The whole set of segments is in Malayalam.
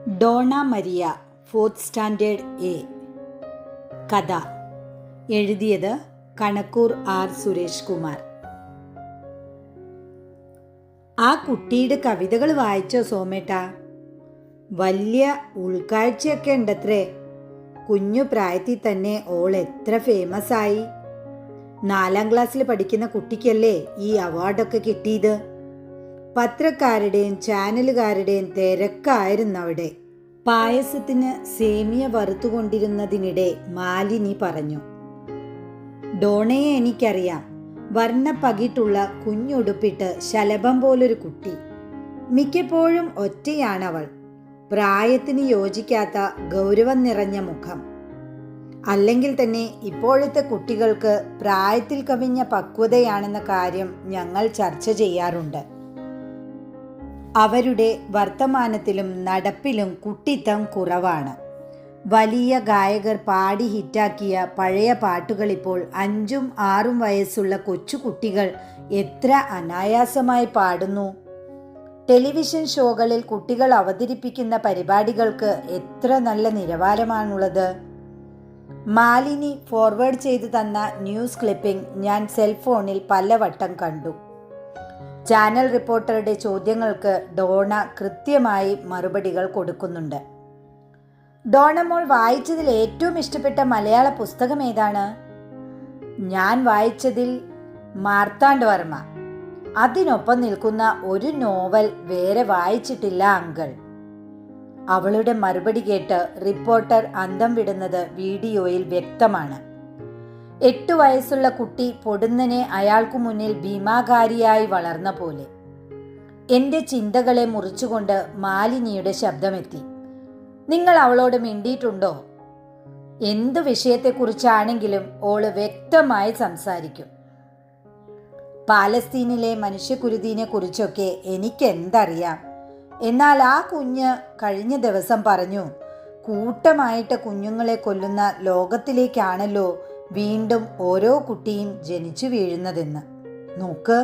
Donna Maria, 4th standard A. കഥ എഴുതിയത് കണക്കൂർ ആർ സുരേഷ് കുമാർ. ആ കുട്ടിയുടെ കവിതകൾ വായിച്ചോ സോമേട്ട? വലിയ ഉൾക്കാഴ്ചയൊക്കെ ഉണ്ടത്രേ. കുഞ്ഞു പ്രായത്തിൽ തന്നെ ഓൾ എത്ര ഫേമസ് ആയി. 4ാം ക്ലാസ്സിൽ പഠിക്കുന്ന കുട്ടിക്കല്ലേ ഈ അവാർഡൊക്കെ കിട്ടിയത്. പത്രക്കാരുടെയും ചാനലുകാരുടെയും തിരക്കായിരുന്നു അവിടെ. പായസത്തിന് സേമിയ വറുത്തുകൊണ്ടിരുന്നതിനിടെ മാലിനി പറഞ്ഞു, ഡോണയെ എനിക്കറിയാം. വർണ്ണപ്പകിട്ടുള്ള കുഞ്ഞുടുപ്പിട്ട് ശലഭം പോലൊരു കുട്ടി. മിക്കപ്പോഴും ഒറ്റയാണവൾ. പ്രായത്തിന് യോജിക്കാത്ത ഗൗരവം നിറഞ്ഞ മുഖം. അല്ലെങ്കിൽ തന്നെ ഇപ്പോഴത്തെ കുട്ടികൾക്ക് പ്രായത്തിൽ കവിഞ്ഞ പക്വതയാണെന്ന കാര്യം ഞങ്ങൾ ചർച്ച ചെയ്യാറുണ്ട്. അവരുടെ വർത്തമാനത്തിലും നടപ്പിലും കുട്ടിത്തം കുറവാണ്. വലിയ ഗായകർ പാടി ഹിറ്റാക്കിയ പഴയ പാട്ടുകൾ ഇപ്പോൾ 5ഉം 6ഉം വയസ്സുള്ള കൊച്ചുകുട്ടികൾ എത്ര അനായാസമായി പാടുന്നു. ടെലിവിഷൻ ഷോകളിൽ കുട്ടികൾ അവതരിപ്പിക്കുന്ന പരിപാടികൾക്ക് എത്ര നല്ല നിലവാരമാണുള്ളത്. മാലിനി ഫോർവേഡ് ചെയ്തു തന്ന ന്യൂസ് ക്ലിപ്പിംഗ് ഞാൻ സെൽഫോണിൽ പലവട്ടം കണ്ടു. ചാനൽ റിപ്പോർട്ടറുടെ ചോദ്യങ്ങൾക്ക് ഡോണ കൃത്യമായി മറുപടികൾ കൊടുക്കുന്നുണ്ട്. ഡോണ മോൾ വായിച്ചതിൽ ഏറ്റവും ഇഷ്ടപ്പെട്ട മലയാള പുസ്തകം ഏതാണ്? ഞാൻ വായിച്ചതിൽ മാർത്താണ്ഡവർമ്മ. അതിനൊപ്പം നിൽക്കുന്ന ഒരു നോവൽ വേറെ വായിച്ചിട്ടില്ല അങ്കിൾ. അവളുടെ മറുപടി കേട്ട് റിപ്പോർട്ടർ അന്തം വിടുന്നത് വീഡിയോയിൽ വ്യക്തമാണ്. 8 വയസ്സുള്ള കുട്ടി പൊടുന്നനെ അയാൾക്കു മുന്നിൽ ഭീമാകാരിയായി വളർന്ന പോലെ. എൻ്റെ ചിന്തകളെ മുറിച്ചുകൊണ്ട് മാലിനിയുടെ ശബ്ദമെത്തി. നിങ്ങൾ അവളോട് മിണ്ടിയിട്ടുണ്ടോ? എന്തു വിഷയത്തെക്കുറിച്ചാണെങ്കിലും ഓള് വ്യക്തമായി സംസാരിക്കും. പാലസ്തീനിലെ മനുഷ്യക്കുരുതിനെ കുറിച്ചൊക്കെ എനിക്കെന്തറിയാം. എന്നാൽ ആ കുഞ്ഞ് കഴിഞ്ഞ ദിവസം പറഞ്ഞു, കൂട്ടമായിട്ട് കുഞ്ഞുങ്ങളെ കൊല്ലുന്ന ലോകത്തിലേക്കാണല്ലോ വീണ്ടും ഓരോ കുട്ടിയും ജനിച്ചു വീഴുന്നതെന്ന്. നോക്ക്,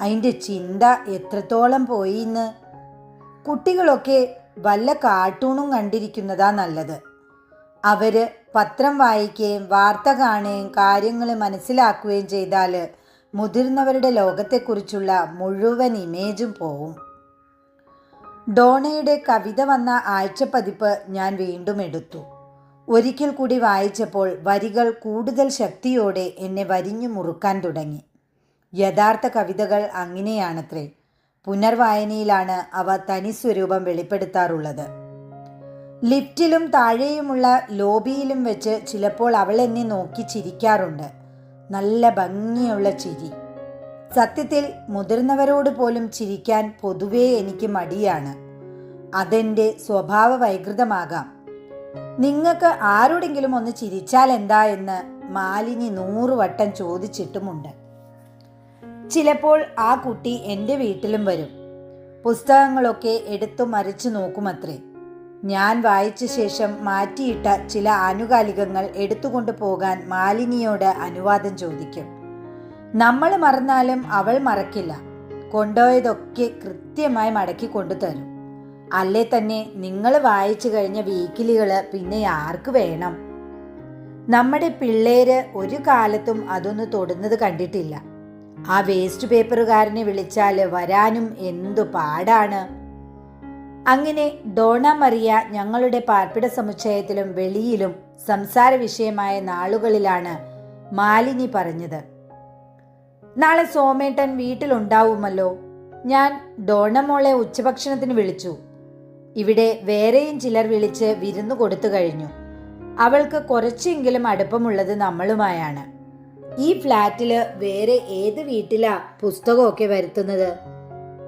അതിൻ്റെ ചിന്ത എത്രത്തോളം പോയിന്ന്. കുട്ടികളൊക്കെ വല്ല കാർട്ടൂണും കണ്ടിരിക്കുന്നതാ നല്ലത്. അവര് പത്രം വായിക്കുകയും വാർത്ത കാണുകയും കാര്യങ്ങൾ മനസ്സിലാക്കുകയും ചെയ്താൽ മുതിർന്നവരുടെ ലോകത്തെക്കുറിച്ചുള്ള മുഴുവൻ ഇമേജും പോവും. ഡോണയുടെ കവിത വന്ന ആഴ്ചപ്പതിപ്പ് ഞാൻ വീണ്ടും എടുത്തു. ഒരിക്കൽ കൂടി വായിച്ചപ്പോൾ വരികൾ കൂടുതൽ ശക്തിയോടെ എന്നെ വരിഞ്ഞു മുറുക്കാൻ തുടങ്ങി. യഥാർത്ഥ കവിതകൾ അങ്ങനെയാണത്രേ. പുനർവായനയിലാണ് അവ തനിസ്വരൂപം വെളിപ്പെടുത്താറുള്ളത്. ലിഫ്റ്റിലും താഴെയുമുള്ള ലോബിയിലും വെച്ച് ചിലപ്പോൾ അവൾ എന്നെ നോക്കി ചിരിക്കാറുണ്ട്. നല്ല ഭംഗിയുള്ള ചിരി. സത്യത്തിൽ മുതിർന്നവരോട് പോലും ചിരിക്കാൻ പൊതുവേ എനിക്ക് മടിയാണ്. അതെൻ്റെ സ്വഭാവ വൈകൃതമാകാം. നിങ്ങൾക്ക് ആരോടെങ്കിലും ഒന്ന് ചിരിച്ചാൽ എന്താ എന്ന് മാലിനി 100 വട്ടം ചോദിച്ചിട്ടുമുണ്ട്. ചിലപ്പോൾ ആ കുട്ടി എൻ്റെ വീട്ടിലും വരും. പുസ്തകങ്ങളൊക്കെ എടുത്തു മറിച്ചു നോക്കുമത്രേ. ഞാൻ വായിച്ച ശേഷം മാറ്റിയിട്ട ചില ആനുകാലികങ്ങൾ എടുത്തുകൊണ്ടു പോകാൻ മാലിനിയോട് അനുവാദം ചോദിക്കും. നമ്മൾ മറന്നാലും അവൾ മറക്കില്ല. കൊണ്ടുപോയതൊക്കെ കൃത്യമായി മടക്കി കൊണ്ടുതരും. അല്ലേ തന്നെ നിങ്ങൾ വായിച്ചു കഴിഞ്ഞ വീക്കിലികൾ പിന്നെ ആർക്ക് വേണം? നമ്മുടെ പിള്ളേര് ഒരു കാലത്തും അതൊന്ന് തൊടുന്നത് കണ്ടിട്ടില്ല. ആ വേസ്റ്റ് പേപ്പറുകാരനെ വിളിച്ചാൽ വരാനും എന്തു പാടാണ്. അങ്ങനെ ഡോണ മരിയ ഞങ്ങളുടെ പാർപ്പിട സമുച്ചയത്തിലും വെളിയിലും സംസാര വിഷയമായ നാളുകളിലാണ് മാലിനി പറഞ്ഞത്, നാളെ സോമേട്ടൻ വീട്ടിലുണ്ടാവുമല്ലോ. ഞാൻ ഡോണ മോളെ ഉച്ചഭക്ഷണത്തിന് വിളിച്ചു. ഇവിടെ വേറെയും ചിലർ വിളിച്ച് വിരുന്നു കൊടുത്തു കഴിഞ്ഞു. അവൾക്ക് കുറച്ചെങ്കിലും അടുപ്പമുള്ളത് നമ്മളുമായാണ്. ഈ ഫ്ലാറ്റില് വേറെ ഏത് വീട്ടിലാ പുസ്തകമൊക്കെ വരുത്തുന്നത്?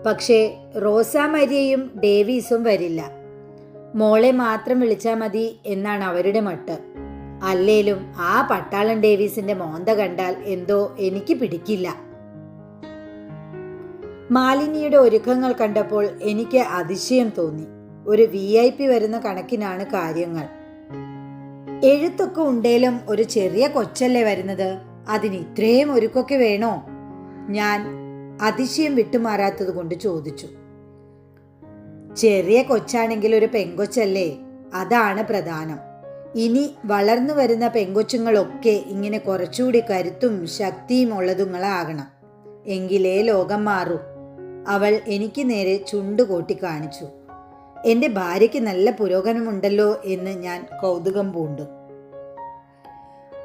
പക്ഷേ റോസാ മരിയയും ഡേവീസും വരില്ല. മോളെ മാത്രം വിളിച്ചാൽ മതി എന്നാണ് അവരുടെ മട്ട്. അല്ലേലും ആ പട്ടാളം ഡേവീസിന്റെ മോന്ത കണ്ടാൽ എന്തോ എനിക്ക് പിടിക്കില്ല. മാലിനിയുടെ ഒരുക്കങ്ങൾ കണ്ടപ്പോൾ എനിക്ക് അതിശയം തോന്നി. ഒരു VIP വരുന്ന കണക്കിനാണ് കാര്യങ്ങൾ. എഴുത്തൊക്കെ ഉണ്ടേലും ഒരു ചെറിയ കൊച്ചല്ലേ വരുന്നത്. അതിന് ഇത്രയും ഒരുക്കൊക്കെ വേണോ? ഞാൻ അതിശയം വിട്ടുമാറാത്തത് കൊണ്ട് ചോദിച്ചു. ചെറിയ കൊച്ചാണെങ്കിൽ ഒരു പെങ്കൊച്ചല്ലേ, അതാണ് പ്രധാനം. ഇനി വളർന്നു വരുന്ന പെങ്കൊച്ചുങ്ങളൊക്കെ ഇങ്ങനെ കുറച്ചുകൂടി കരുത്തും ശക്തിയും ഉള്ളതുങ്ങളാകണം. എങ്കിലേ ലോകം മാറൂ. അവൾ എനിക്ക് നേരെ ചുണ്ടുകൂട്ടി കാണിച്ചു. എൻ്റെ ഭാര്യയ്ക്ക് നല്ല പുരോഗമനമുണ്ടല്ലോ എന്ന് ഞാൻ കൗതുകം പൂണ്ടു.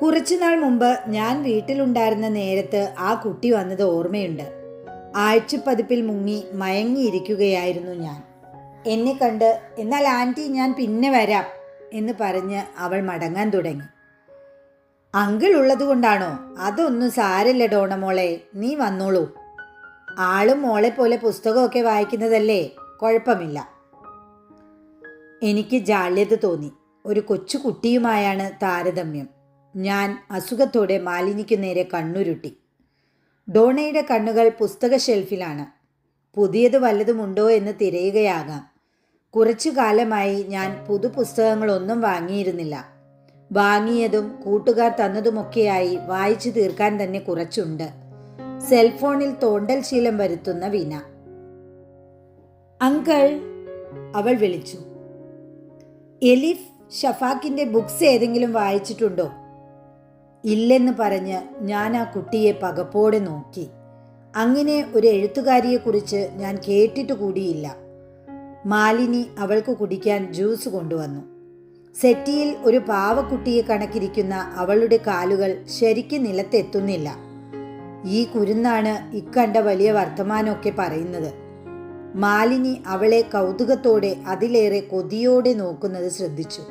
കുറച്ചുനാൾ മുമ്പ് ഞാൻ വീട്ടിലുണ്ടായിരുന്ന നേരത്ത് ആ കുട്ടി വന്നത് ഓർമ്മയുണ്ട്. ആഴ്ചപ്പതിപ്പിൽ മുങ്ങി മയങ്ങിയിരിക്കുകയായിരുന്നു ഞാൻ. എന്നെ കണ്ട് എന്നാൽ ആൻറ്റി ഞാൻ പിന്നെ വരാം എന്ന് പറഞ്ഞ് അവൾ മടങ്ങാൻ തുടങ്ങി. അങ്കിൾ ഉള്ളത് കൊണ്ടാണോ? അതൊന്നും സാരല്ല ഡോണമോളെ, നീ വന്നോളൂ. ആളും മോളെ പോലെ പുസ്തകമൊക്കെ വായിക്കുന്നതല്ലേ, കുഴപ്പമില്ല. എനിക്ക് ജാള്യത തോന്നി. ഒരു കൊച്ചു കുട്ടിയുമായാണ് താരതമ്യം. ഞാൻ അസുഖത്തോടെ മാലിനിക്ക് നേരെ കണ്ണുരുട്ടി. ഡോണയുടെ കണ്ണുകൾ പുസ്തക ഷെൽഫിലാണ്. പുതിയത് വല്ലതുമുണ്ടോ എന്ന് തിരയുകയാകാം. കുറച്ചു കാലമായി ഞാൻ പുതുപുസ്തകങ്ങളൊന്നും വാങ്ങിയിരുന്നില്ല. വാങ്ങിയതും കൂട്ടുകാർ തന്നതുമൊക്കെയായി വായിച്ചു തീർക്കാൻ തന്നെ കുറച്ചുണ്ട്. സെൽഫോണിൽ തോണ്ടൽ ശീലം വരുത്തുന്ന വീണ. അങ്കിൾ, അവൾ വിളിച്ചു. എലിഫ് ഷഫാക്കിന്റെ ബുക്സ് ഏതെങ്കിലും വായിച്ചിട്ടുണ്ടോ? ഇല്ലെന്ന് പറഞ്ഞ് ഞാൻ ആ കുട്ടിയെ പകപ്പോടെ നോക്കി. അങ്ങനെ ഒരു എഴുത്തുകാരിയെക്കുറിച്ച് ഞാൻ കേട്ടിട്ട് കൂടിയില്ല. മാലിനി അവൾക്ക് കുടിക്കാൻ ജ്യൂസ് കൊണ്ടുവന്നു. സെറ്റിയിൽ ഒരു പാവക്കുട്ടിയെ കണക്കിരിക്കുന്ന അവളുടെ കാലുകൾ ശരിക്കും നിലത്തെത്തുന്നില്ല. ഈ കുരുന്നാണ് ഇക്കണ്ട വലിയ വർത്തമാനമൊക്കെ പറയുന്നത്. മാലിനി അവളെ കൗതുകത്തോടെ അതിലേറെ കൊതിയോടെ നോക്കുന്നത് ശ്രദ്ധിച്ചു.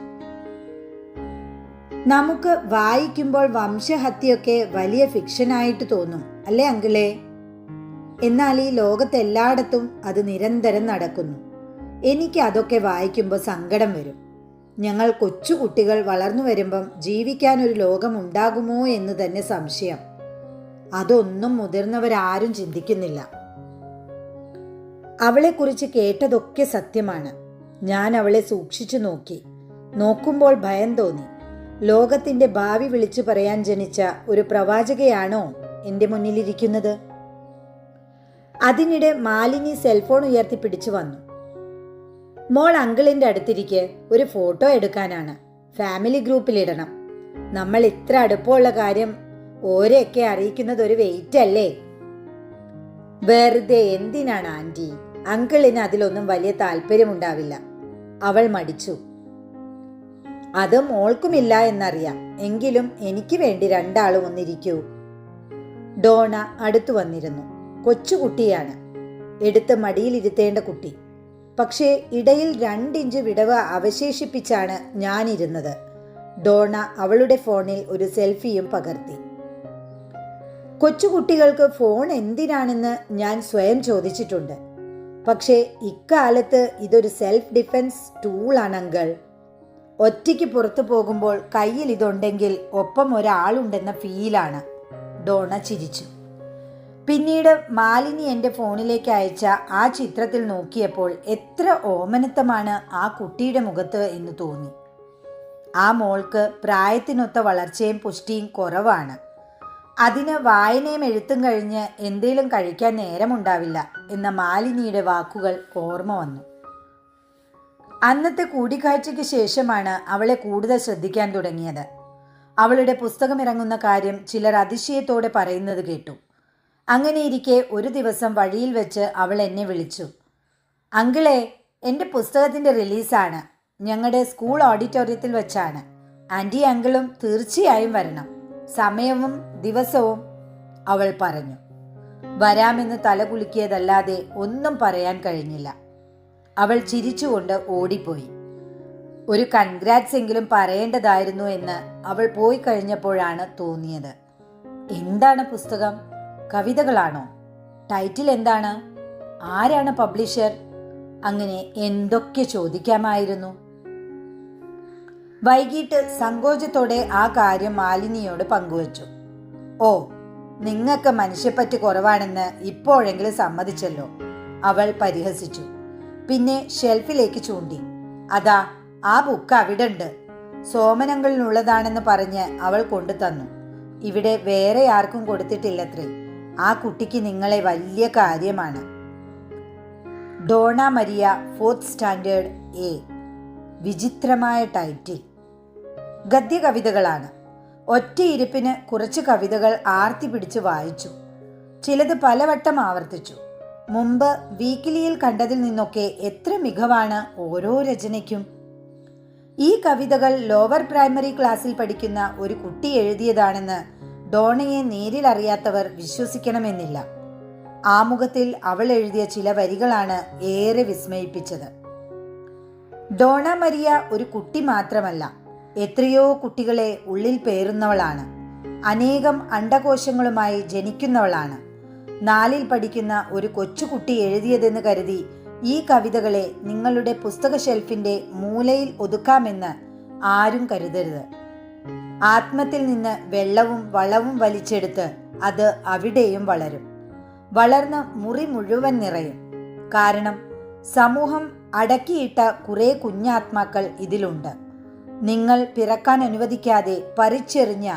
നമുക്ക് വായിക്കുമ്പോൾ വംശഹത്യയൊക്കെ വലിയ ഫിക്ഷനായിട്ട് തോന്നും അല്ലേ അങ്കിളേ? എന്നാൽ ഈ ലോകത്തെല്ലായിടത്തും അത് നിരന്തരം നടക്കുന്നു. എനിക്ക് അതൊക്കെ വായിക്കുമ്പോൾ സങ്കടം വരും. ഞങ്ങൾ കൊച്ചുകുട്ടികൾ വളർന്നു വരുമ്പം ജീവിക്കാനൊരു ലോകം ഉണ്ടാകുമോ എന്ന് തന്നെ സംശയം. അതൊന്നും മുതിർന്നവരാരും ചിന്തിക്കുന്നില്ല. അവളെക്കുറിച്ച് കേട്ടതൊക്കെ സത്യമാണ്. ഞാൻ അവളെ സൂക്ഷിച്ചു നോക്കി. നോക്കുമ്പോൾ ഭയം തോന്നി. ലോകത്തിന്റെ ഭാവി വിളിച്ചു പറയാൻ ജനിച്ച ഒരു പ്രവാചകയാണോ എൻ്റെ മുന്നിലിരിക്കുന്നത്? അതിനിടെ മാലിനി സെൽഫോൺ ഉയർത്തിപ്പിടിച്ചു വന്നു. മോൾ അങ്കിളിന്റെ അടുത്തിരിക്കെ, ഒരു ഫോട്ടോ എടുക്കാനാണ്. ഫാമിലി ഗ്രൂപ്പിലിടണം. നമ്മൾ ഇത്ര അടുപ്പമുള്ള കാര്യം ഓരെയൊക്കെ അറിയിക്കുന്നത് ഒരു വെയിറ്റ് അല്ലേ? വെറുതെ എന്തിനാണ് ആൻറ്റി? അങ്കിളിന് അതിലൊന്നും വലിയ താല്പര്യമുണ്ടാവില്ല. അവൾ മടിച്ചു. അത് മോൾക്കുമില്ല എന്നറിയാം. എങ്കിലും എനിക്ക് വേണ്ടി രണ്ടാളും ഒന്നിരിക്കൂ. ഡോണ അടുത്തു വന്നിരുന്നു. കൊച്ചുകുട്ടിയാണ്, എടുത്ത് മടിയിലിരുത്തേണ്ട കുട്ടി. പക്ഷേ ഇടയിൽ 2 ഇഞ്ച് വിടവ് അവശേഷിപ്പിച്ചാണ് ഞാനിരുന്നത്. ഡോണ അവളുടെ ഫോണിൽ ഒരു സെൽഫിയും പകർത്തി. കൊച്ചുകുട്ടികൾക്ക് ഫോൺ എന്തിനാണെന്ന് ഞാൻ സ്വയം ചോദിച്ചിട്ടുണ്ട്. പക്ഷേ ഇക്കാലത്ത് ഇതൊരു സെൽഫ് ഡിഫെൻസ് ടൂളാണ് അങ്കിൾ. ഒറ്റയ്ക്ക് പുറത്തു പോകുമ്പോൾ കയ്യിൽ ഇതുണ്ടെങ്കിൽ ഒപ്പം ഒരാളുണ്ടെന്ന ഫീലാണ്. ഡോണ ചിരിച്ചു. പിന്നീട് മാലിനി എൻ്റെ ഫോണിലേക്ക് അയച്ച ആ ചിത്രത്തിൽ നോക്കിയപ്പോൾ എത്ര ഓമനത്തമാണ് ആ കുട്ടിയുടെ മുഖത്ത് എന്ന് തോന്നി. ആ മോൾക്ക് പ്രായത്തിനൊത്ത വളർച്ചയും പുഷ്ടിയും കുറവാണ്. അതിന് വായനയും എഴുത്തും കഴിഞ്ഞ് എന്തേലും കഴിക്കാൻ നേരമുണ്ടാവില്ല എന്ന മാലിനിയുടെ വാക്കുകൾ ഓർമ്മ വന്നു. അന്നത്തെ കൂടിക്കാഴ്ചയ്ക്ക് ശേഷമാണ് അവളെ കൂടുതൽ ശ്രദ്ധിക്കാൻ തുടങ്ങിയത്. അവളുടെ പുസ്തകം ഇറങ്ങുന്ന കാര്യം ചിലർ അതിശയത്തോടെ പറയുന്നത് കേട്ടു. അങ്ങനെയിരിക്കെ ഒരു ദിവസം വഴിയിൽ വെച്ച് അവൾ എന്നെ വിളിച്ചു. അങ്കിളെ, എൻ്റെ പുസ്തകത്തിൻ്റെ റിലീസാണ്. ഞങ്ങളുടെ സ്കൂൾ ഓഡിറ്റോറിയത്തിൽ വെച്ചാണ്. ആൻറ്റി അങ്കിളും തീർച്ചയായും വരണം. സമയവും ദിവസവും അവൾ പറഞ്ഞു. വരാമെന്ന് തലകുലുക്കിയതല്ലാതെ ഒന്നും പറയാൻ കഴിഞ്ഞില്ല. അവൾ ചിരിച്ചുകൊണ്ട് ഓടിപ്പോയി. ഒരു കൺഗ്രാറ്റ്സ് എങ്കിലും പറയേണ്ടതായിരുന്നു എന്ന് അവൾ പോയി കഴിഞ്ഞപ്പോഴാണ് തോന്നിയത്. എന്താണ് പുസ്തകം? കവിതകളാണോ? ടൈറ്റിൽ എന്താണ്? ആരാണ് പബ്ലിഷർ? അങ്ങനെ എന്തൊക്കെ ചോദിക്കാമായിരുന്നു. വൈകിട്ട് സങ്കോചത്തോടെ ആ കാര്യം മാലിനിയോട് പങ്കുവച്ചു. ഓ, നിങ്ങൾക്ക് മനുഷ്യപ്പറ്റ് കുറവാണെന്ന് ഇപ്പോഴെങ്കിലും സമ്മതിച്ചല്ലോ, അവൾ പരിഹസിച്ചു. പിന്നെ ഷെൽഫിലേക്ക് ചൂണ്ടി. അതാ ആ ബുക്ക് അവിടെ ഉണ്ട്. സോമനങ്ങളിലുള്ളതാണെന്ന് പറഞ്ഞ് അവൾ കൊണ്ടു തന്നു. ഇവിടെ വേറെ ആർക്കും കൊടുത്തിട്ടില്ലത്രേ. ആ കുട്ടിക്ക് നിങ്ങളെ വലിയ കാര്യമാണ്. Dona Maria 4th standard A. വിചിത്രമായ ടൈറ്റിൽ. ഗദ്യകവിതകളാണ്. ഒറ്റയിരുപ്പിന് കുറച്ച് കവിതകൾ ആർത്തി പിടിച്ച് വായിച്ചു. ചിലത് പലവട്ടം ആവർത്തിച്ചു. മുമ്പ് വീക്കിലിയിൽ കണ്ടതിൽ നിന്നൊക്കെ എത്ര മികവാണ് ഓരോ രചനയ്ക്കും. ഈ കവിതകൾ ലോവർ പ്രൈമറി ക്ലാസ്സിൽ പഠിക്കുന്ന ഒരു കുട്ടി എഴുതിയതാണെന്ന് ഡോണയെ നേരിൽ അറിയാത്തവർ വിശ്വസിക്കണമെന്നില്ല. ആമുഖത്തിൽ അവൾ എഴുതിയ ചില വരികളാണ് ഏറെ വിസ്മയിപ്പിച്ചത്. ഡോണ മരിയ ഒരു കുട്ടി മാത്രമല്ല, എത്രയോ കുട്ടികളെ ഉള്ളിൽ പേറുന്നവളാണ്. അനേകം അണ്ഡകോശങ്ങളുമായി ജനിക്കുന്നവളാണ്. 4ൽ പഠിക്കുന്ന ഒരു കൊച്ചുകുട്ടി എഴുതിയതെന്ന് കരുതി ഈ കവിതകളെ നിങ്ങളുടെ പുസ്തക ഷെൽഫിന്റെ മൂലയിൽ ഒതുക്കാമെന്ന് ആരും കരുതരുത്. ആത്മത്തിൽ നിന്ന് വെള്ളവും വളവും വലിച്ചെടുത്ത് അത് അവിടെയും വളരും. വളർന്ന് മുറി മുഴുവൻ നിറയും. കാരണം സമൂഹം അടക്കിയിട്ട കുറേ കുഞ്ഞാത്മാക്കൾ ഇതിലുണ്ട്. നിങ്ങൾ പിറക്കാൻ അനുവദിക്കാതെ പറിച്ചെറിഞ്ഞ,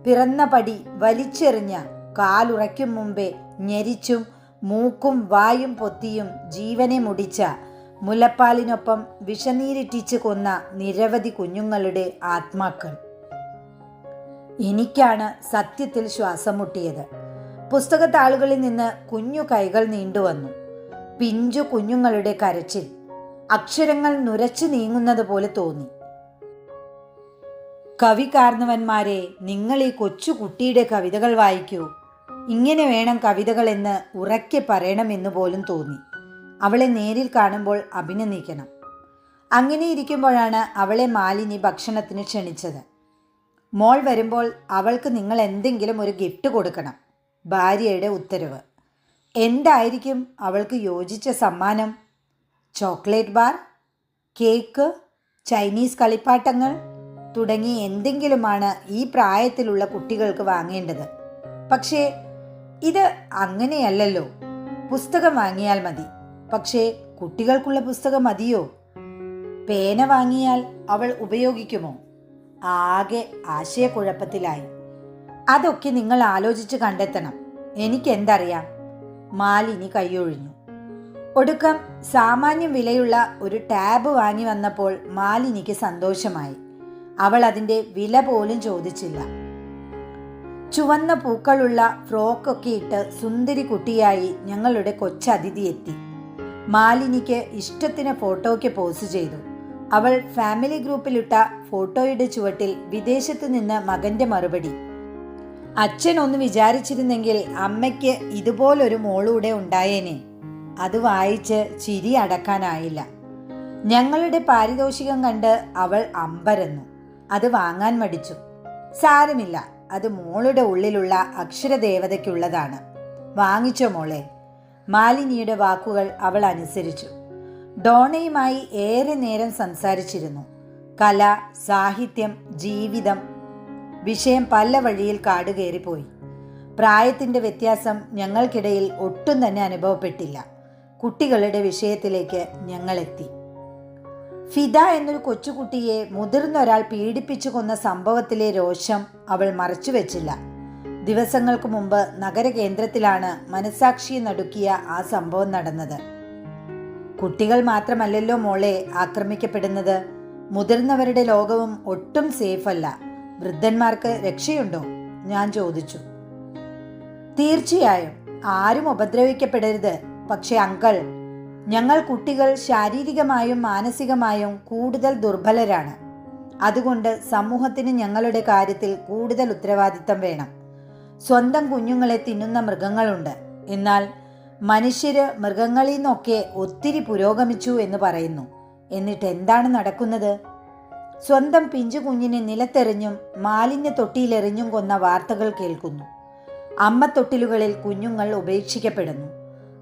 പിറന്ന പടി വലിച്ചെറിഞ്ഞ, കാലുറയ്ക്കും മുമ്പേ ഞെരിച്ചും മൂക്കും വായും പൊത്തിയും ജീവനെ മുടിച്ച, മുലപ്പാലിനൊപ്പം വിഷനീരിറ്റിച്ച് കൊന്ന നിരവധി കുഞ്ഞുങ്ങളുടെ ആത്മാക്കൾ. എനിക്കാണ് സത്യത്തിൽ ശ്വാസം മുട്ടിയത്. പുസ്തകത്താളുകളിൽ നിന്ന് കുഞ്ഞു കൈകൾ നീണ്ടുവന്നു. പിഞ്ചു കുഞ്ഞുങ്ങളുടെ കരച്ചിൽ. അക്ഷരങ്ങൾ നുരച്ചു നീങ്ങുന്നത് പോലെ തോന്നി. കവി കാർന്നവന്മാരെ, നിങ്ങൾ ഈ കൊച്ചു കുട്ടിയുടെ കവിതകൾ വായിക്കൂ. ഇങ്ങനെ വേണം കവിതകൾ എന്ന് ഉറക്കെ പറയണമെന്ന് പോലും തോന്നി. അവളെ നേരിൽ കാണുമ്പോൾ അഭിനന്ദിക്കണം. അങ്ങനെ ഇരിക്കുമ്പോഴാണ് അവളെ മാലിനി ഭക്ഷണത്തിന് ക്ഷണിച്ചത്. മോൾ വരുമ്പോൾ അവൾക്ക് നിങ്ങൾ എന്തെങ്കിലും ഒരു ഗിഫ്റ്റ് കൊടുക്കണം. ഭാര്യയുടെ ഉത്തരവ്. എന്തായിരിക്കും അവൾക്ക് യോജിച്ച സമ്മാനം? ചോക്ലേറ്റ് ബാർ, കേക്ക്, ചൈനീസ് കളിപ്പാട്ടങ്ങൾ തുടങ്ങി എന്തെങ്കിലുമാണ് ഈ പ്രായത്തിലുള്ള കുട്ടികൾക്ക് വാങ്ങേണ്ടത്. പക്ഷേ ഇത് അങ്ങനെയല്ലല്ലോ. പുസ്തകം വാങ്ങിയാൽ മതി. പക്ഷേ കുട്ടികൾക്കുള്ള പുസ്തകം മതിയോ? പേന വാങ്ങിയാൽ അവൾ ഉപയോഗിക്കുമോ? ആകെ ആശയക്കുഴപ്പത്തിലായി. അതൊക്കെ നിങ്ങൾ ആലോചിച്ച് കണ്ടെത്തണം. എനിക്കെന്തറിയാം? മാലിനി കൈയൊഴിഞ്ഞു. ഒടുക്കം സാമാന്യം വിലയുള്ള ഒരു ടാബ് വാങ്ങി വന്നപ്പോൾ മാലിനിക്ക് സന്തോഷമായി. അവൾ അതിൻ്റെ വില പോലും ചോദിച്ചില്ല. ചുവന്ന പൂക്കളുള്ള ഫ്രോക്കൊക്കെ ഇട്ട് സുന്ദരി കുട്ടിയായി ഞങ്ങളുടെ കൊച്ചതിഥി എത്തി. മാലിനിക്ക് ഇഷ്ടത്തിന് ഫോട്ടോയ്ക്ക് പോസ് ചെയ്തു. അവൾ ഫാമിലി ഗ്രൂപ്പിലിട്ട ഫോട്ടോയുടെ ചുവട്ടിൽ വിദേശത്ത് നിന്ന് മകന്റെ മറുപടി. അച്ഛൻ ഒന്ന് വിചാരിച്ചിരുന്നെങ്കിൽ അമ്മയ്ക്ക് ഇതുപോലൊരു മോളൂടെ ഉണ്ടായേനെ. അത് വായിച്ച് ചിരി അടക്കാനായില്ല. ഞങ്ങളുടെ പാരിതോഷികം കണ്ട് അവൾ അമ്പരന്നു. അത് വാങ്ങാൻ മടിച്ചു. സാരമില്ല, അത് മോളുടെ ഉള്ളിലുള്ള അക്ഷരദേവതയ്ക്കുള്ളതാണ്. വാങ്ങിച്ചോ മോളെ. മാലിനിയുടെ വാക്കുകൾ അവൾ അനുസരിച്ചു. ഡോണയുമായി ഏറെ നേരം സംസാരിച്ചിരുന്നു. കല, സാഹിത്യം, ജീവിതം വിഷയം പല വഴിയിൽ കാടുകയറിപ്പോയി. പ്രായത്തിൻ്റെ വ്യത്യാസം ഞങ്ങൾക്കിടയിൽ ഒട്ടും തന്നെ അനുഭവപ്പെട്ടില്ല. കുട്ടികളുടെ വിഷയത്തിലേക്ക് ഞങ്ങളെത്തി. ഫിദ എന്നൊരു കൊച്ചുകുട്ടിയെ മുതിർന്ന ഒരാൾ പീഡിപ്പിച്ചു കൊന്ന സംഭവത്തിലെ രോഷം അവൾ മറച്ചുവെച്ചില്ല. ദിവസങ്ങൾക്ക് മുമ്പ് നഗരകേന്ദ്രത്തിലാണ് മനസാക്ഷിയെ നടുക്കിയ ആ സംഭവം നടന്നത്. കുട്ടികൾ മാത്രമല്ലല്ലോ മോളെ ആക്രമിക്കപ്പെടുന്നത്. മുതിർന്നവരുടെ ലോകവും ഒട്ടും സേഫല്ല. വൃദ്ധന്മാർക്ക് രക്ഷയുണ്ടോ? ഞാൻ ചോദിച്ചു. തീർച്ചയായും ആരും ഉപദ്രവിക്കപ്പെടരുത്. പക്ഷെ അങ്കിൾ, ഞങ്ങൾ കുട്ടികൾ ശാരീരികമായും മാനസികമായും കൂടുതൽ ദുർബലരാണ്. അതുകൊണ്ട് സമൂഹത്തിന് ഞങ്ങളുടെ കാര്യത്തിൽ കൂടുതൽ ഉത്തരവാദിത്തം വേണം. സ്വന്തം കുഞ്ഞുങ്ങളെ തിന്നുന്ന മൃഗങ്ങളുണ്ട്. എന്നാൽ മനുഷ്യര് മൃഗങ്ങളിൽ നിന്നൊക്കെ ഒത്തിരി പുരോഗമിച്ചു എന്ന് പറയുന്നു. എന്നിട്ട് എന്താണ് നടക്കുന്നത്? സ്വന്തം പിഞ്ചു കുഞ്ഞിനെ നിലത്തെറിഞ്ഞും മാലിന്യ തൊട്ടിയിലെറിഞ്ഞും കൊന്ന വാർത്തകൾ കേൾക്കുന്നു. അമ്മത്തൊട്ടിലുകളിൽ കുഞ്ഞുങ്ങൾ ഉപേക്ഷിക്കപ്പെടുന്നു.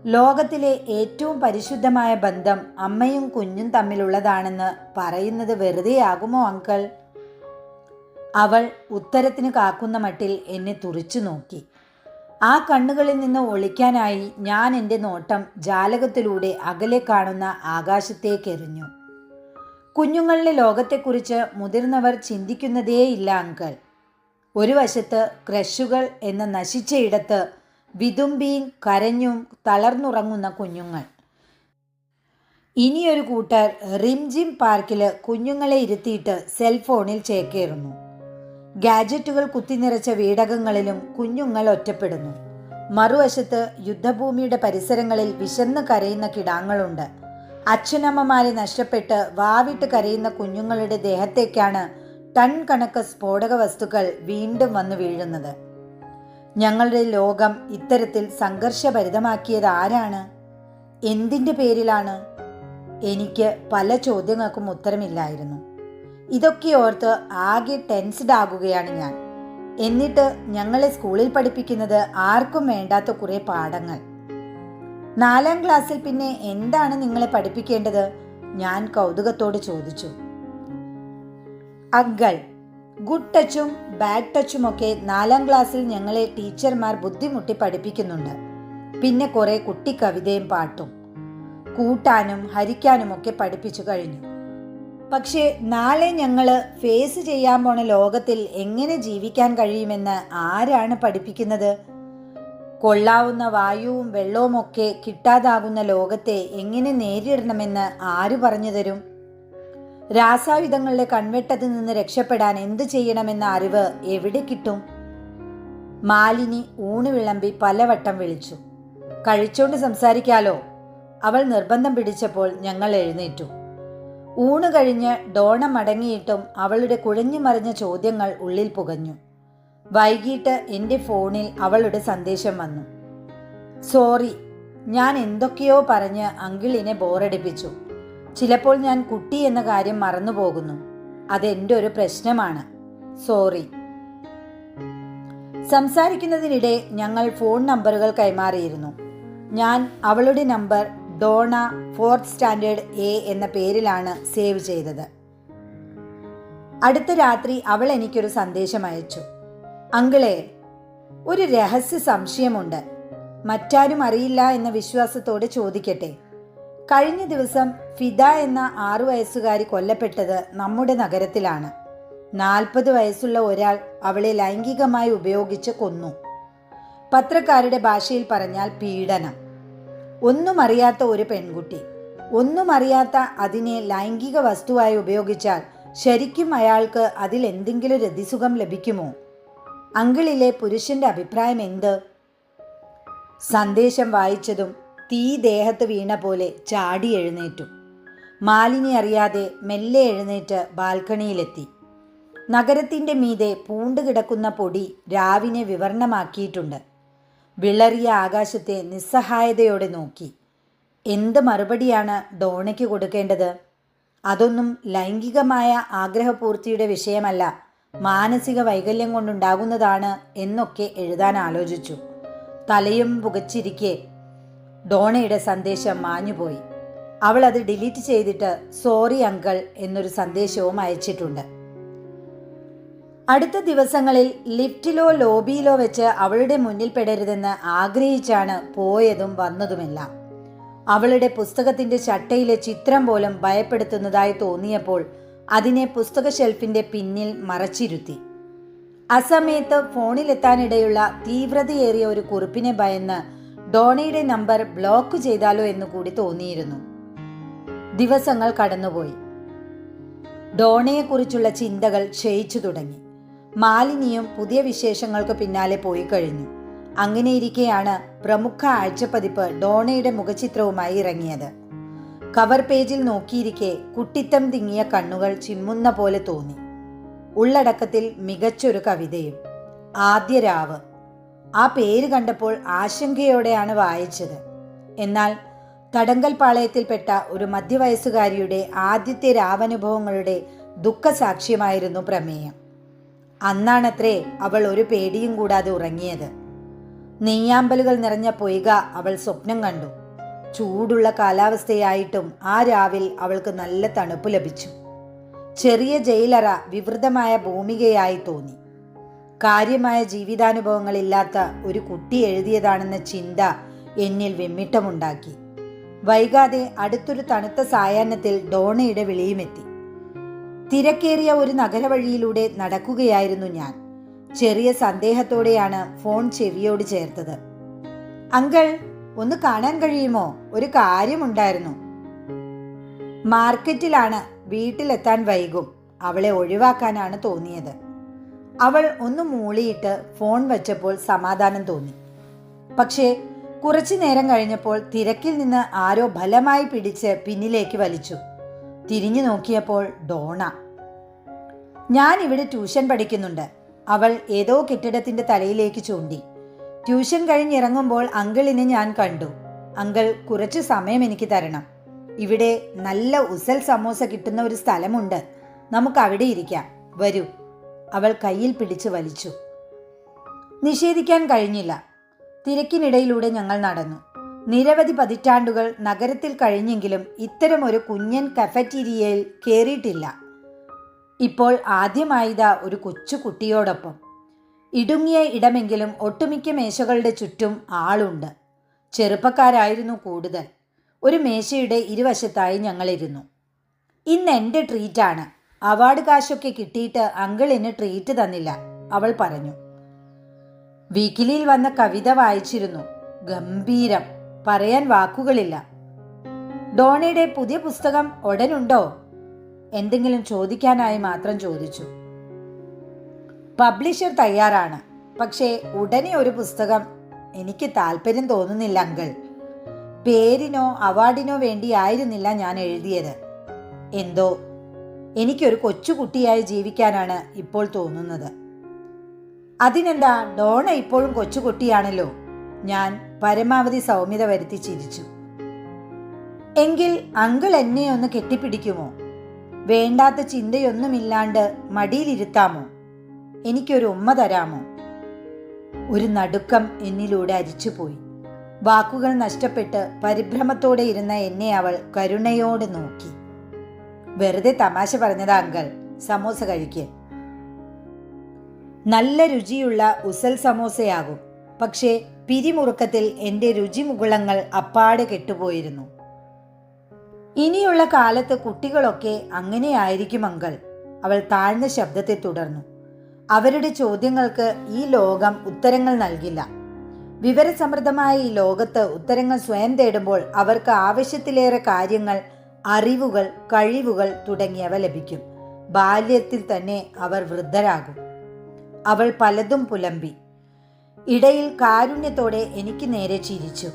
ലോകത്തിലെ ഏറ്റവും പരിശുദ്ധമായ ബന്ധം അമ്മയും കുഞ്ഞും തമ്മിലുള്ളതാണെന്ന് പറയുന്നത് വെറുതെയാകുമോ അങ്കിൾ? അവൾ ഉത്തരത്തിന് കാക്കുന്ന മട്ടിൽ എന്നെ തുറിച്ചു നോക്കി. ആ കണ്ണുകളിൽ നിന്ന് ഒളിക്കാനായി ഞാൻ എൻ്റെ നോട്ടം ജാലകത്തിലൂടെ അകലെ കാണുന്ന ആകാശത്തേക്കെറിഞ്ഞു. കുഞ്ഞുങ്ങളുടെ ലോകത്തെക്കുറിച്ച് മുതിർന്നവർ ചിന്തിക്കുന്നതേയില്ല അങ്കിൾ. ഒരു വശത്ത് ക്രഷുകൾ എന്ന നശിച്ചയിടത്ത് വിതുമ്പിയും കരഞ്ഞും തളർന്നുറങ്ങുന്ന കുഞ്ഞുങ്ങൾ. ഇനിയൊരു കൂട്ടർ റിംജിം പാർക്കിൽ കുഞ്ഞുങ്ങളെ ഇരുത്തിയിട്ട് സെൽഫോണിൽ ചേക്കേറുന്നു. ഗാഡ്ജറ്റുകൾ കുത്തിനിറച്ച വീടകങ്ങളിലും കുഞ്ഞുങ്ങൾ ഒറ്റപ്പെടുന്നു. മറുവശത്ത് യുദ്ധഭൂമിയുടെ പരിസരങ്ങളിൽ വിശന്ന് കരയുന്ന കിടാങ്ങളുണ്ട്. അച്ഛനമ്മമാരെ നഷ്ടപ്പെട്ട് വാവിട്ട് കരയുന്ന കുഞ്ഞുങ്ങളുടെ ദേഹത്തേക്കാണ് ടൺ കണക്ക് സ്ഫോടക വസ്തുക്കൾ വീണ്ടും വന്നു വീഴുന്നത്. ഞങ്ങളുടെ ലോകം ഇത്തരത്തിൽ സംഘർഷഭരിതമാക്കിയത് ആരാണ്? എന്തിൻ്റെ പേരിലാണ്? എനിക്ക് പല ചോദ്യങ്ങൾക്കും ഉത്തരമില്ലായിരുന്നു. ഇതൊക്കെ ഓർത്ത് ആകെ ടെൻസ്ഡ് ആകുകയാണ് ഞാൻ. എന്നിട്ട് ഞങ്ങളെ സ്കൂളിൽ പഠിപ്പിക്കുന്നത് ആർക്കും വേണ്ടാത്ത കുറേ പാഠങ്ങൾ. 4ാം ക്ലാസ്സിൽ പിന്നെ എന്താണ് നിങ്ങളെ പഠിപ്പിക്കേണ്ടത്? ഞാൻ കൗതുകത്തോട് ചോദിച്ചു. അങ്കിൾ, ഗുഡ് ടച്ചും ബാഡ് ടച്ചുമൊക്കെ 4ാം ക്ലാസ്സിൽ ഞങ്ങളെ ടീച്ചർമാർ ബുദ്ധിമുട്ടി പഠിപ്പിക്കുന്നുണ്ട്. പിന്നെ കുറേ കുട്ടിക്കവിതയും പാട്ടും കൂട്ടാനും ഹരിക്കാനുമൊക്കെ പഠിപ്പിച്ചു കഴിഞ്ഞു. പക്ഷേ നാളെ ഞങ്ങൾ ഫേസ് ചെയ്യാൻ പോണ ലോകത്തിൽ എങ്ങനെ ജീവിക്കാൻ കഴിയുമെന്ന് ആരാണ് പഠിപ്പിക്കുന്നത്? കൊള്ളാവുന്ന വായുവും വെള്ളവുമൊക്കെ കിട്ടാതാകുന്ന ലോകത്തെ എങ്ങനെ നേരിടണമെന്ന് ആര് പറഞ്ഞു തരും? രാസായുധങ്ങളുടെ കൺവെട്ടത്തിൽ നിന്ന് രക്ഷപ്പെടാൻ എന്തു ചെയ്യണമെന്ന അറിവ് എവിടെ കിട്ടും? മാലിനി ഊണ് വിളമ്പി പലവട്ടം വിളിച്ചു. കഴിച്ചോണ്ട് സംസാരിക്കാലോ. അവൾ നിർബന്ധം പിടിച്ചപ്പോൾ ഞങ്ങൾ എഴുന്നേറ്റു. ഊണ് കഴിഞ്ഞ് ഡോണ മടങ്ങിയിട്ടും അവളുടെ കുഴഞ്ഞു മറിഞ്ഞ ചോദ്യങ്ങൾ ഉള്ളിൽ പുകഞ്ഞു. വൈകിട്ട് എൻ്റെ ഫോണിൽ അവളുടെ സന്ദേശം വന്നു. സോറി, ഞാൻ എന്തൊക്കെയോ പറഞ്ഞ് അങ്കിളിനെ ബോറടിപ്പിച്ചു. ചിലപ്പോൾ ഞാൻ കുട്ടി എന്ന കാര്യം മറന്നുപോകുന്നു. അതെൻ്റെ ഒരു പ്രശ്നമാണ്. സോറി. സംസാരിക്കുന്നതിനിടെ ഞങ്ങൾ ഫോൺ നമ്പറുകൾ കൈമാറിയിരുന്നു. ഞാൻ അവളുടെ number Donna 4th standard A എന്ന പേരിലാണ് സേവ് ചെയ്തത്. അടുത്ത രാത്രി അവൾ എനിക്കൊരു സന്ദേശം അയച്ചു. അങ്കിളെ, ഒരു രഹസ്യ സംശയമുണ്ട്. മറ്റാരും അറിയില്ല എന്ന വിശ്വാസത്തോടെ ചോദിക്കട്ടെ. കഴിഞ്ഞ ദിവസം ഫിദ എന്ന 6 വയസ്സുകാരി കൊല്ലപ്പെട്ടത് നമ്മുടെ നഗരത്തിലാണ്. 40 വയസ്സുള്ള ഒരാൾ അവളെ ലൈംഗികമായി ഉപയോഗിച്ച് കൊന്നു. പത്രക്കാരുടെ ഭാഷയിൽ പറഞ്ഞാൽ പീഡനം. ഒന്നും അറിയാത്ത ഒരു പെൺകുട്ടി, ഒന്നും അറിയാത്ത അതിനെ ലൈംഗിക വസ്തുവായി ഉപയോഗിച്ചാൽ ശരിക്കും അയാൾക്ക് അതിൽ എന്തെങ്കിലും രതിസുഖം ലഭിക്കുമോ? അങ്കിളിലെ പുരുഷന്റെ അഭിപ്രായം എന്ത്? സന്ദേശം വായിച്ചതും തീ ദേഹത്ത് വീണ പോലെ ചാടി എഴുന്നേറ്റു. മാലിനി അറിയാതെ മെല്ലെ എഴുന്നേറ്റ് ബാൽക്കണിയിലെത്തി. നഗരത്തിൻ്റെ മീതെ പൂണ്ടുകിടക്കുന്ന പൊടി രാവിനെ വിവർണമാക്കിയിട്ടുണ്ട്. വിളറിയ ആകാശത്തെ നിസ്സഹായതയോടെ നോക്കി. എന്ത് മറുപടിയാണ് ഡോണയ്ക്ക് കൊടുക്കേണ്ടത്? അതൊന്നും ലൈംഗികമായ ആഗ്രഹപൂർത്തിയുടെ വിഷയമല്ല, മാനസിക വൈകല്യം കൊണ്ടുണ്ടാകുന്നതാണ് എന്നൊക്കെ എഴുതാൻ ആലോചിച്ചു. തലയും പുകച്ചിരിക്കെ ഡോണയുടെ സന്ദേശം മാഞ്ഞുപോയി. അവൾ അത് ഡിലീറ്റ് ചെയ്തിട്ട് സോറി അങ്കിൾ എന്നൊരു സന്ദേശവും അയച്ചിട്ടുണ്ട്. അടുത്ത ദിവസങ്ങളിൽ ലിഫ്റ്റിലോ ലോബിയിലോ വെച്ച് അവളുടെ മുന്നിൽ പെടരുതെന്ന് ആഗ്രഹിച്ചാണ് പോയതും വന്നതുമെല്ലാം. അവളുടെ പുസ്തകത്തിൻ്റെ ചട്ടയിലെ ചിത്രം പോലും ഭയപ്പെടുത്തുന്നതായി തോന്നിയപ്പോൾ അതിനെ പുസ്തക ഷെൽഫിൻ്റെ പിന്നിൽ മറച്ചിരുത്തി. അസമയത്ത് ഫോണിലെത്താനിടയുള്ള തീവ്രതയേറിയ ഒരു കുറിപ്പിനെ ഭയന്ന് ഡോണയുടെ നമ്പർ ബ്ലോക്ക് ചെയ്താലോ എന്ന് കൂടി തോന്നിയിരുന്നു. ദിവസങ്ങൾ കടന്നുപോയി. ഡോണയെക്കുറിച്ചുള്ള ചിന്തകൾ ക്ഷയിച്ചു തുടങ്ങി. മാലിനിയും പുതിയ വിശേഷങ്ങൾക്ക് പിന്നാലെ പോയി കഴിഞ്ഞു. അങ്ങനെയിരിക്കെയാണ് പ്രമുഖ ആഴ്ചപ്പതിപ്പ് ഡോണയുടെ മുഖചിത്രവുമായി ഇറങ്ങിയത്. കവർ പേജിൽ നോക്കിയിരിക്കെ കുട്ടിത്തം തിങ്ങിയ കണ്ണുകൾ ചിമ്മുന്ന പോലെ തോന്നി. ഉള്ളടക്കത്തിൽ മികച്ചൊരു കവിതയും. ആദ്യ രാവ്. ആ പേര് കണ്ടപ്പോൾ ആശങ്കയോടെയാണ് വായിച്ചത്. എന്നാൽ തടങ്കൽ പാളയത്തിൽപ്പെട്ട ഒരു മധ്യവയസ്സുകാരിയുടെ ആദ്യത്തെ രാവനുഭവങ്ങളുടെ ദുഃഖസാക്ഷ്യമായിരുന്നു പ്രമേയം. അന്നാണത്രേ അവൾ ഒരു പേടിയും കൂടാതെ ഉറങ്ങിയത്. നെയ്യാമ്പലുകൾ നിറഞ്ഞ പൊയ്ക അവൾ സ്വപ്നം കണ്ടു. ചൂടുള്ള കാലാവസ്ഥയായിട്ടും ആ രാവിൽ അവൾക്ക് നല്ല തണുപ്പ് ലഭിച്ചു. ചെറിയ ജയിലറ വിവൃതമായ ഭൂമികയായി തോന്നി. കാര്യമായ ജീവിതാനുഭവങ്ങളില്ലാത്ത ഒരു കുട്ടി എഴുതിയതാണെന്ന ചിന്ത എന്നിൽ വിമ്മിട്ടമുണ്ടാക്കി. വൈകാതെ അടുത്തൊരു തണുത്ത സായാഹ്നത്തിൽ ഡോണയുടെ വിളിയുമെത്തി. തിരക്കേറിയ ഒരു നഗരവഴിയിലൂടെ നടക്കുകയായിരുന്നു ഞാൻ. ചെറിയ സന്ദേഹത്തോടെയാണ് ഫോൺ ചെവിയോട് ചേർത്തത്. അങ്കിൾ, ഒന്ന് കാണാൻ കഴിയുമോ? ഒരു കാര്യമുണ്ടായിരുന്നു. മാർക്കറ്റിലാണ്, വീട്ടിലെത്താൻ വൈകും. അവളെ ഒഴിവാക്കാനാണ് തോന്നിയത്. അവൾ ഒന്ന് മൂളിയിട്ട് ഫോൺ വച്ചപ്പോൾ സമാധാനം തോന്നി. പക്ഷേ കുറച്ചു നേരം കഴിഞ്ഞപ്പോൾ തിരക്കിൽ നിന്ന് ആരോ ബലമായി പിടിച്ച് പിന്നിലേക്ക് വലിച്ചു. തിരിഞ്ഞു നോക്കിയപ്പോൾ ഡോണ. ഞാൻ ഇവിടെ ട്യൂഷൻ പഠിക്കുന്നുണ്ട്. അവൾ ഏതോ കെട്ടിടത്തിന്റെ തലയിലേക്ക് ചൂണ്ടി. ട്യൂഷൻ കഴിഞ്ഞിറങ്ങുമ്പോൾ അങ്കിളിനെ ഞാൻ കണ്ടു. അങ്കിൾ, കുറച്ചു സമയം എനിക്ക് തരണം. ഇവിടെ നല്ല ഉസൽ സമോസ കിട്ടുന്ന ഒരു സ്ഥലമുണ്ട്, നമുക്ക് അവിടെ ഇരിക്കാം, വരൂ. അവൾ കയ്യിൽ പിടിച്ച് വലിച്ചു. നിഷേധിക്കാൻ കഴിഞ്ഞില്ല. തിരക്കിനിടയിലൂടെ ഞങ്ങൾ നടന്നു. നിരവധി പതിറ്റാണ്ടുകൾ നഗരത്തിൽ കഴിഞ്ഞെങ്കിലും ഇത്തരം ഒരു കുഞ്ഞൻ കഫറ്റീരിയയിൽ കയറിയിട്ടില്ല. ഇപ്പോൾ ആദ്യമായിതാ ഒരു കൊച്ചു കുട്ടിയോടൊപ്പം. ഇടുങ്ങിയ ഇടമെങ്കിലും ഒട്ടുമിക്ക മേശകളുടെ ചുറ്റും ആളുണ്ട്. ചെറുപ്പക്കാരായിരുന്നു കൂടുതൽ. ഒരു മേശയുടെ ഇരുവശത്തായി ഞങ്ങളിരുന്നു. ഇന്ന് എൻ്റെ ട്രീറ്റാണ്. അവാർഡ് കാശൊക്കെ കിട്ടിയിട്ട് അങ്കിളിന് ട്രീറ്റ് തന്നില്ല, അവൾ പറഞ്ഞു. വീക്കിലിയിൽ വന്ന കവിത വായിച്ചിരുന്നു. ഗംഭീരം, പറയാൻ വാക്കുകളില്ല. ഡോണയുടെ പുതിയ പുസ്തകം ഉടനുണ്ടോ? എന്തെങ്കിലും ചോദിക്കാനായി മാത്രം ചോദിച്ചു. പബ്ലിഷർ തയ്യാറാണ്, പക്ഷേ ഉടനെ ഒരു പുസ്തകം എനിക്ക് താല്പര്യം തോന്നുന്നില്ല അങ്കിൾ. പേരിനോ അവാർഡിനോ വേണ്ടിയായിരുന്നില്ല ഞാൻ എഴുതിയത്. എന്തോ എനിക്കൊരു കൊച്ചുകുട്ടിയായി ജീവിക്കാനാണ് ഇപ്പോൾ തോന്നുന്നത്. അതിനെന്താ, ഡോണ ഇപ്പോഴും കൊച്ചുകുട്ടിയാണല്ലോ. ഞാൻ പരമാവധി സൗമ്യത വരുത്തി ചിരിച്ചു. എങ്കിൽ അങ്കിൾ എന്നെ ഒന്ന് കെട്ടിപ്പിടിക്കുമോ? വേണ്ടാത്ത ചിന്തയൊന്നുമില്ലാണ്ട് മടിയിലിരുത്താമോ? എനിക്കൊരു ഉമ്മ തരാമോ? ഒരു നടുക്കം എന്നിലൂടെ അരിച്ചുപോയി. വാക്കുകൾ നഷ്ടപ്പെട്ട് പരിഭ്രമത്തോടെ ഇരുന്ന എന്നെ അവൾ കരുണയോടെ നോക്കി. വെറുതെ തമാശ പറഞ്ഞതാ അങ്കിൾ, സമോസ കഴിക്ക്. നല്ല രുചിയുള്ള ഉസൽ സമോസയാകും. പക്ഷേ പിരിമുറുക്കത്തിൽ എൻ്റെ രുചിമുകുളങ്ങൾ അപ്പാടെ കെട്ടുപോയിരുന്നു. ഇനിയുള്ള കാലത്ത് കുട്ടികളൊക്കെ അങ്ങനെയായിരിക്കും അങ്കിൾ, അവൾ താഴ്ന്ന ശബ്ദത്തെ തുടർന്നു. അവരുടെ ചോദ്യങ്ങൾക്ക് ഈ ലോകം ഉത്തരങ്ങൾ നൽകില്ല. വിവരസമൃദ്ധമായ ഈ ലോകത്ത് ഉത്തരങ്ങൾ സ്വയം തേടുമ്പോൾ അവർക്ക് ആവശ്യത്തിലേറെ കാര്യങ്ങൾ, അറിവുകൾ, കഴിവുകൾ തുടങ്ങിയവ ലഭിക്കും. ബാല്യത്തിൽ തന്നെ അവർ വൃദ്ധരാകും. അവൾ പലതും പുലമ്പി. ഇടയിൽ കാരുണ്യത്തോടെ എനിക്ക് നേരെ ചിരിച്ചു.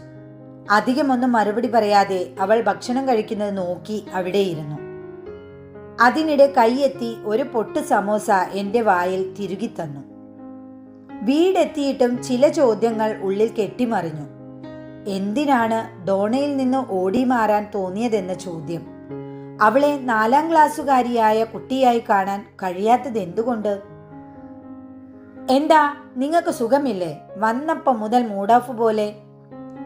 അധികമൊന്നും മറുപടി പറയാതെ അവൾ ഭക്ഷണം കഴിക്കുന്നത് നോക്കി അവിടെയിരുന്നു. അതിനിടെ കൈയെത്തി ഒരു പൊട്ട് സമോസ എൻ്റെ വായിൽ തിരുകി തന്നു. വീടെത്തിയിട്ടും ചില ചോദ്യങ്ങൾ ഉള്ളിൽ കെട്ടിമറിഞ്ഞു. എന്തിനാണ് ഡോണയിൽ നിന്ന് ഓടി മാറാൻ തോന്നിയതെന്ന ചോദ്യം. അവളെ 4ാം ക്ലാസ്സുകാരിയായ കുട്ടിയായി കാണാൻ കഴിയാത്തത് എന്തുകൊണ്ട്? എന്താ, നിങ്ങൾക്ക് സുഖമില്ലേ? വന്നപ്പം മുതൽ മൂഡ് ഓഫ് പോലെ.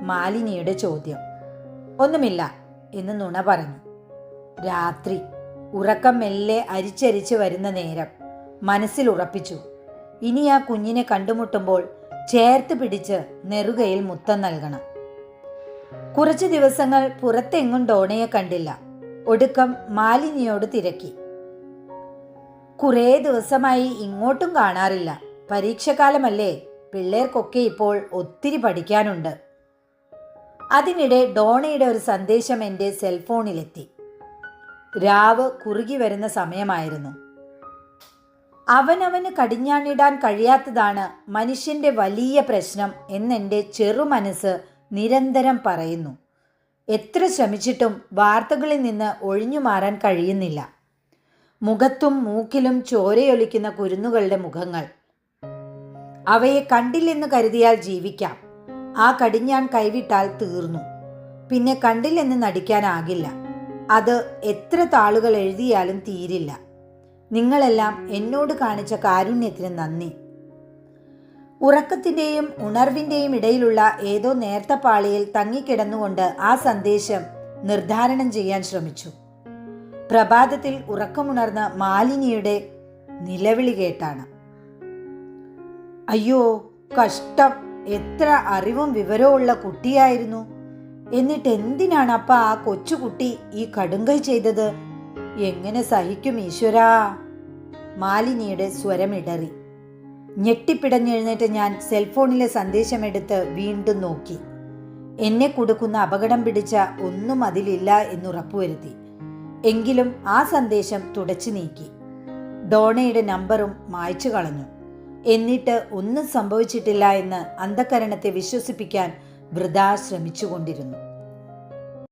മാലിനിയുടെ ചോദ്യം. ഒന്നുമില്ല എന്ന് നുണ പറഞ്ഞു. രാത്രി ഉറക്കം മെല്ലെ അരിച്ചരിച്ച് വരുന്ന നേരം മനസ്സിൽ ഉറപ്പിച്ചു, ഇനി ആ കുഞ്ഞിനെ കണ്ടുമുട്ടുമ്പോൾ ചേർത്ത് പിടിച്ച് നെറുകയിൽ മുത്തം നൽകണം. കുറച്ച് ദിവസങ്ങൾ പുറത്തെങ്ങും ഡോണയെ കണ്ടില്ല. ഒടുക്കം മാലിനിയോട് തിരക്കി. കുറേ ദിവസമായി ഇങ്ങോട്ടും കാണാറില്ല. പരീക്ഷക്കാലമല്ലേ, പിള്ളേർക്കൊക്കെ ഇപ്പോൾ ഒത്തിരി പഠിക്കാനുണ്ട്. അതിനിടെ ഡോണയുടെ ഒരു സന്ദേശം എൻ്റെ സെൽഫോണിലെത്തി. രാവ് കുറുകി വരുന്ന സമയമായിരുന്നു. അവനവന് കടിഞ്ഞാണിടാൻ കഴിയാത്തതാണ് മനുഷ്യൻ്റെ വലിയ പ്രശ്നം എന്നെൻ്റെ ചെറുമനസ്സ് നിരന്തരം പറയുന്നു. എത്ര ശ്രമിച്ചിട്ടും വാർത്തകളിൽ നിന്ന് ഒഴിഞ്ഞു മാറാൻ കഴിയുന്നില്ല. മുഖത്തും മൂക്കിലും ചോരയൊലിക്കുന്ന കുരുന്നുകളുടെ മുഖങ്ങൾ. അവയെ കണ്ടില്ലെന്ന് കരുതിയാൽ ജീവിക്കാം. ആ കടിഞ്ഞാൺ കൈവിട്ടാൽ തീർന്നു. പിന്നെ കണ്ടില്ലെന്ന് നടിക്കാനാകില്ല. അത് എത്ര താളുകൾ എഴുതിയാലും തീരില്ല. നിങ്ങളെല്ലാം എന്നോട് കാണിച്ച കാരുണ്യത്തിന് നന്ദി. ഉറക്കത്തിൻ്റെയും ഉണർവിൻ്റെയും ഇടയിലുള്ള ഏതോ നേർത്ത പാളിയിൽ തങ്ങിക്കിടന്നുകൊണ്ട് ആ സന്ദേശം നിർദ്ധാരണം ചെയ്യാൻ ശ്രമിച്ചു. പ്രഭാതത്തിൽ ഉറക്കമുണർന്ന മാലിനിയുടെ നിലവിളി കേട്ടാണ്. അയ്യോ കഷ്ടം, എത്ര അറിവും വിവരവും ഉള്ള കുട്ടിയായിരുന്നു. എന്നിട്ട് എന്തിനാണ് അപ്പ ആ കൊച്ചുകുട്ടി ഈ കടുങ്കൈ ചെയ്തത്? എങ്ങനെ സഹിക്കും ഈശ്വരാ? മാലിനിയുടെ സ്വരമിടറി. ഞെട്ടിപ്പിടഞ്ഞെഴുന്നേറ്റ് ഞാൻ സെൽഫോണിലെ സന്ദേശമെടുത്ത് വീണ്ടും നോക്കി. എന്നെ കുടുക്കുന്ന അപകടം പിടിച്ച ഒന്നും അതിലില്ല എന്നുറപ്പുവരുത്തി. എങ്കിലും ആ സന്ദേശം തുടച്ചു നീക്കി. ഡോണയുടെ നമ്പറും മായ്ച്ചു കളഞ്ഞു. എന്നിട്ട് ഒന്നും സംഭവിച്ചിട്ടില്ല എന്ന് അന്ധകരണത്തെ വിശ്വസിപ്പിക്കാൻ വൃഥാ ശ്രമിച്ചുകൊണ്ടിരുന്നു.